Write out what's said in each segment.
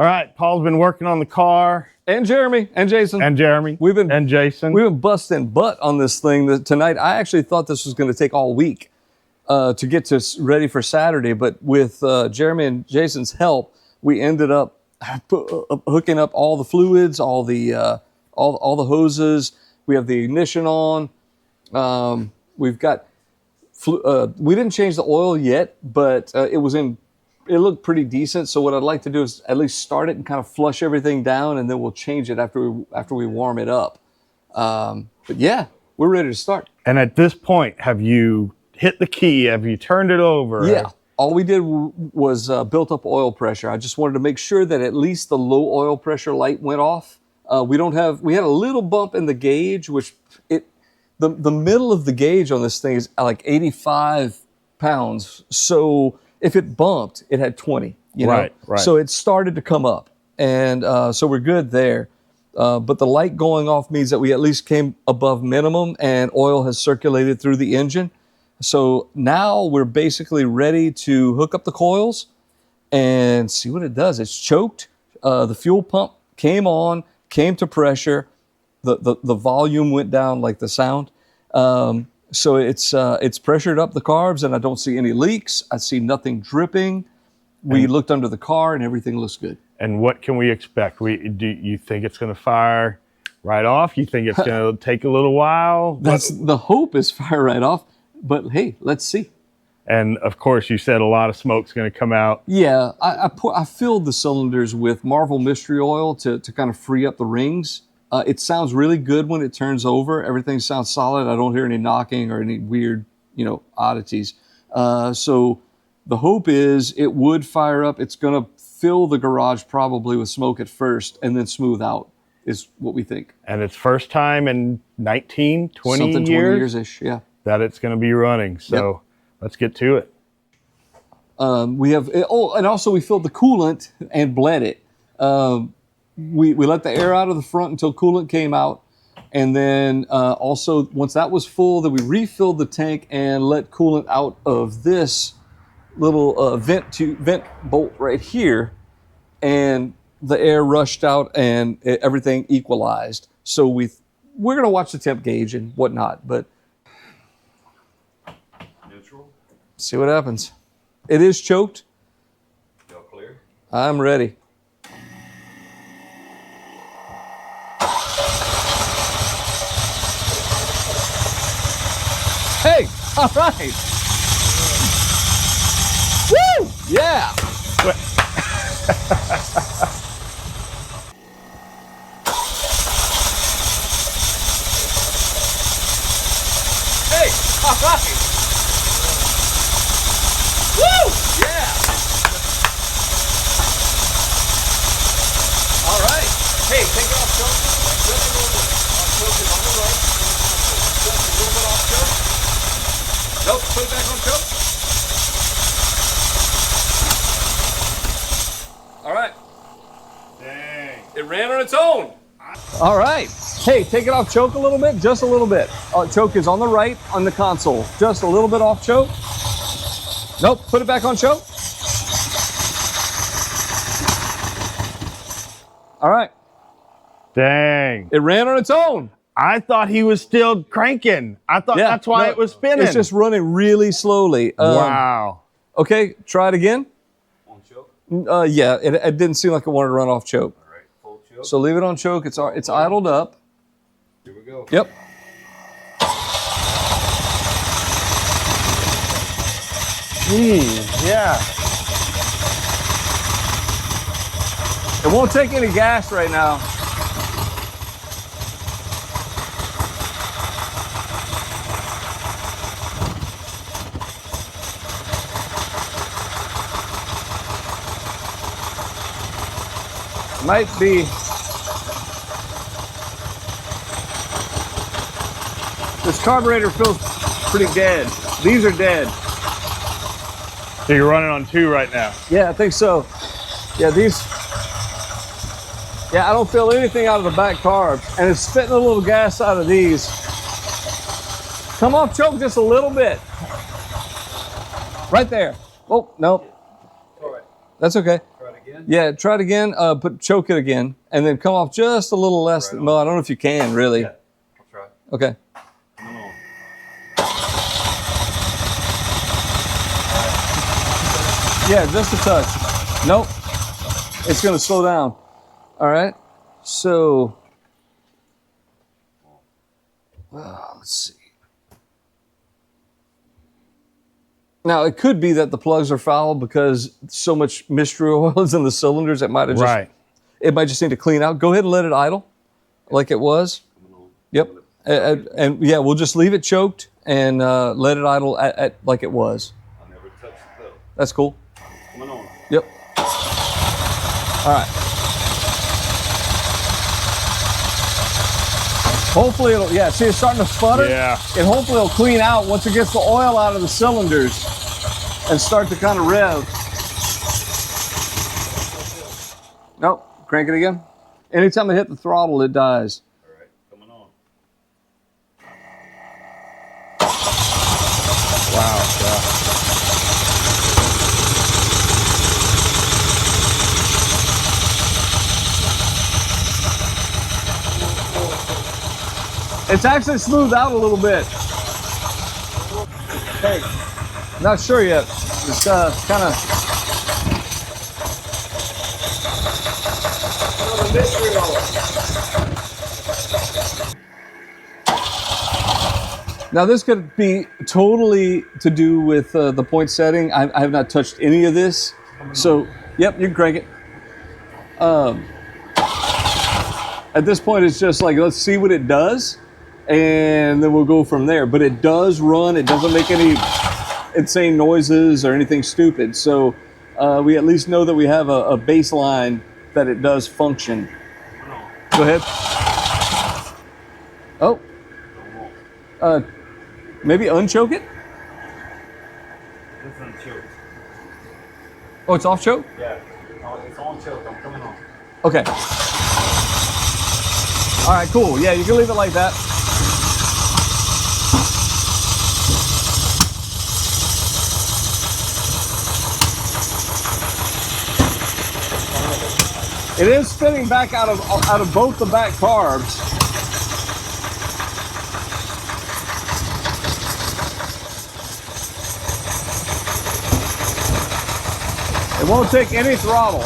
All right, Paul's been working on the car. And Jeremy and Jason. And Jeremy. And Jason. We've been busting butt on this thing tonight. I actually thought this was going to take all week to get to ready for Saturday, but with Jeremy and Jason's help, we ended up hooking up all the fluids, all the hoses. We have the ignition on. We've got. We didn't change the oil yet, but it looked pretty decent. So what I'd like to do is at least start it and kind of flush everything down, and then we'll change it after we warm it up. But yeah, we're ready to start. And at this point, have you hit the key? Have you turned it over? Yeah. All we did was built up oil pressure. I just wanted to make sure that at least the low oil pressure light went off. We had a little bump in the gauge, which the middle of the gauge on this thing is like 85 pounds. So if it bumped, it had 20, you know? Right. So it started to come up. And so we're good there. But the light going off means that we at least came above minimum and oil has circulated through the engine. So now we're basically ready to hook up the coils and see what it does. It's choked. The fuel pump came on, came to pressure. The volume went down like the sound. So it's pressured up the carbs, and I don't see any leaks. I see nothing dripping. We looked under the car, and everything looks good. And what can we expect? Do you think it's going to fire right off? You think it's going to take a little while? The hope is fire right off, but hey, let's see. And of course, you said a lot of smoke's going to come out. Yeah, I filled the cylinders with Marvel Mystery Oil to kind of free up the rings. It sounds really good when it turns over. Everything sounds solid. I don't hear any knocking or any weird, oddities. So the hope is it would fire up. It's going to fill the garage probably with smoke at first and then smooth out is what we think. And it's first time in 19, 20 Something 20 years-ish, yeah. That it's going to be running. So Let's get to it. We have, and also we filled the coolant and bled it. We let the air out of the front until coolant came out. And then also, once that was full, then we refilled the tank and let coolant out of this little vent bolt right here. And the air rushed out and everything equalized. So we're going to watch the temp gauge and whatnot, but neutral. See what happens. It is choked. Y'all clear? I'm ready. Hey, all right. Woo! Yeah. Hey, all right. Woo! Yeah. All right. Hey, take it off, choke. Just a little bit. Choke is on the right. Just a little bit off choke. Nope, put it back on choke. All right. Dang. It ran on its own. All right. Hey, take it off choke a little bit, just a little bit. Choke is on the right on the console. Just a little bit off choke. Nope, put it back on choke. All right. Dang. It ran on its own. I thought he was still cranking. I thought that's why it was spinning. It's just running really slowly. Wow. Okay, try it again. On choke? Yeah, it didn't seem like it wanted to run off choke. All right, full choke. So leave it on choke. It's idled up. Here we go. Yep. Jeez, yeah. It won't take any gas right now. Might be. This carburetor feels pretty dead. These are dead. So you're running on 2 right now? Yeah, I think so. Yeah, yeah, I don't feel anything out of the back carbs, and it's spitting a little gas out of these. Come off choke just a little bit. Right there. Oh, no. All right. That's okay. Try it again. again? Yeah, try it again. Choke it again, and then come off just a little less. Right Well, I don't know if you can really. Yeah, I'll try. Okay. Come on. Yeah, just a touch. Nope. It's going to slow down. All right. So, let's see. Now, it could be that the plugs are foul because so much mystery oil is in the cylinders. It might have just, Right. it might just need to clean out. Go ahead and let it idle like it was. Coming on. Yep. And yeah, we'll just leave it choked and let it idle at like it was. I never touched the pedal. That's cool. Coming on. Yep. All right. Hopefully it'll, yeah, see it's starting to sputter? Yeah. And hopefully it'll clean out once it gets the oil out of the cylinders and start to kind of rev. Nope, crank it again. Anytime I hit the throttle, it dies. All right, coming on. Wow. Yeah. It's actually smoothed out a little bit. Hey, not sure yet. It's kind of. Now this could be totally to do with the point setting. I have not touched any of this. So, yep, you can crank it. At this point, it's just like, let's see what it does, and then we'll go from there. But it does run. It doesn't make any insane noises or anything stupid. So we at least know that we have a baseline that it does function. Go ahead. Oh. Maybe unchoke it? This is choke. Oh, it's off choke? Yeah. Oh, it's on choke. I'm coming on. Okay. All right, cool. Yeah, you can leave it like that. It is spinning back out of both the back carbs. It won't take any throttle.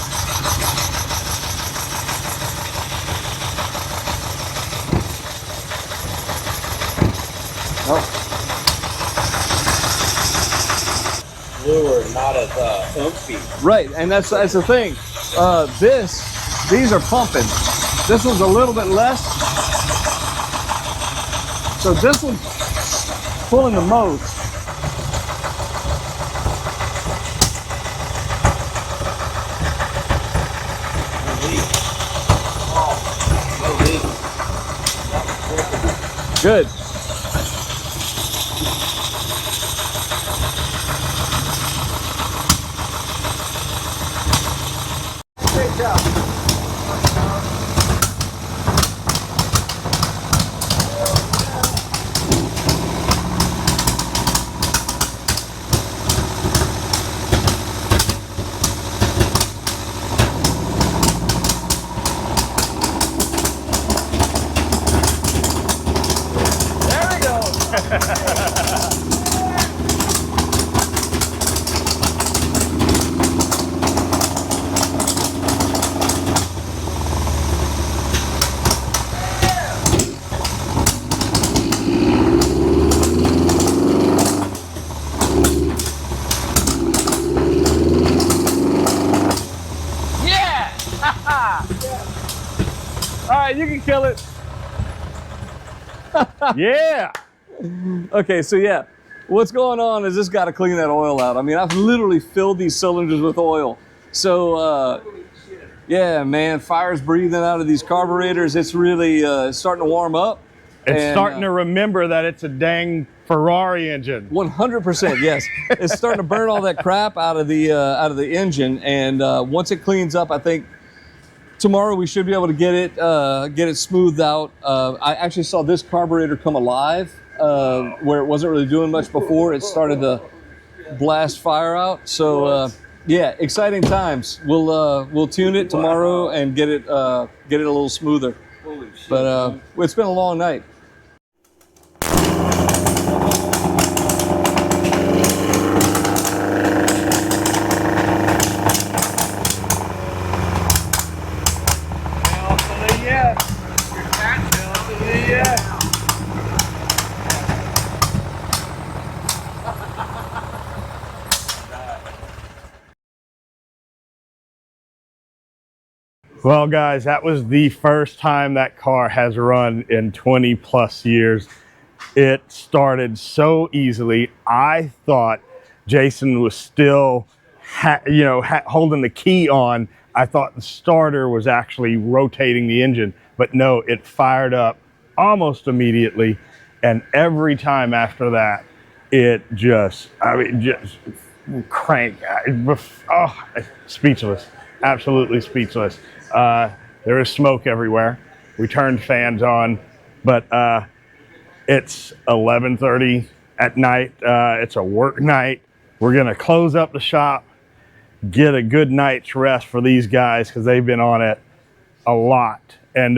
Nope. Lure, not as umpy. Right, and that's the thing. These are pumping. This one's a little bit less. So this one's pulling the most. Good. Great job. There we go. Yeah! All right, you can kill it. Yeah. Okay, so yeah, what's going on is this got to clean that oil out. I mean, I've literally filled these cylinders with oil. So, yeah, man, fire's breathing out of these carburetors. It's really starting to warm up. It's And, starting to remember that it's a dang Ferrari engine. 100%, yes. It's starting to burn all that crap out of the engine, and once it cleans up, I think tomorrow we should be able to get it smoothed out. I actually saw this carburetor come alive where it wasn't really doing much before. It started to blast fire out. So Yeah, exciting times. We'll tune it tomorrow and get it a little smoother. Holy shit. But it's been a long night. Well, guys, that was the first time that car has run in 20 plus years. It started so easily. I thought Jason was still, holding the key on. I thought the starter was actually rotating the engine, but no, it fired up almost immediately. And every time after that, it just crank. Oh, speechless, absolutely speechless. There is smoke everywhere. We turned fans on, but it's 11:30 at night. It's a work night. We're gonna close up the shop, get a good night's rest for these guys because they've been on it a lot, and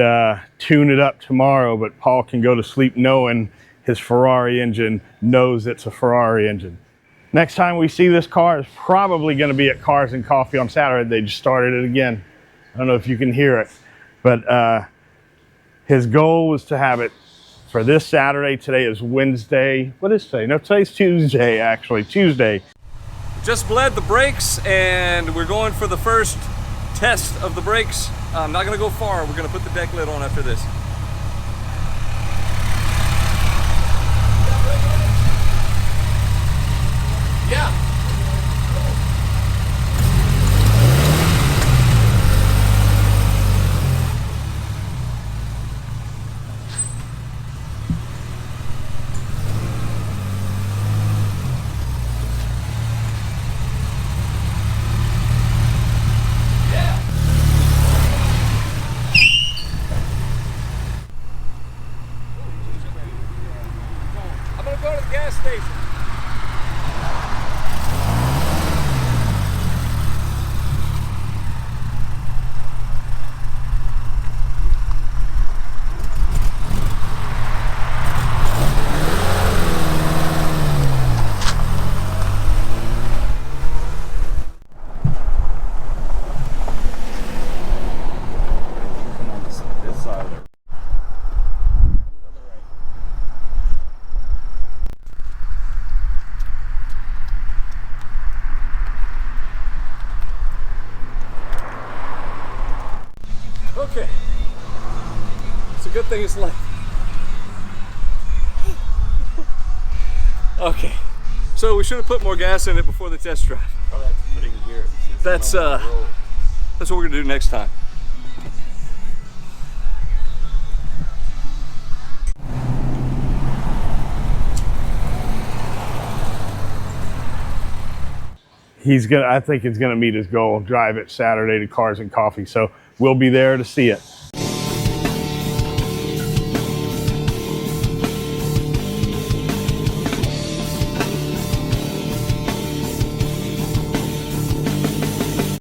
tune it up tomorrow. But Paul can go to sleep knowing his Ferrari engine knows it's a Ferrari engine. Next time we see this car is probably going to be at Cars and Coffee on Saturday. They just started it again. I don't know if you can hear it, but his goal was to have it for this Saturday. Today is Wednesday. What is today? No, today's Tuesday, actually. Tuesday. Just bled the brakes, and we're going for the first test of the brakes. I'm not gonna go far. We're gonna put the deck lid on after this. Yeah. I'm gonna go to the gas station. This side of it. Okay. It's a good thing it's late. Okay. So we should have put more gas in it before the test drive. Probably have to put it in gear. That's what we're gonna do next time. I think he's gonna meet his goal, drive it Saturday to Cars and Coffee. So we'll be there to see it.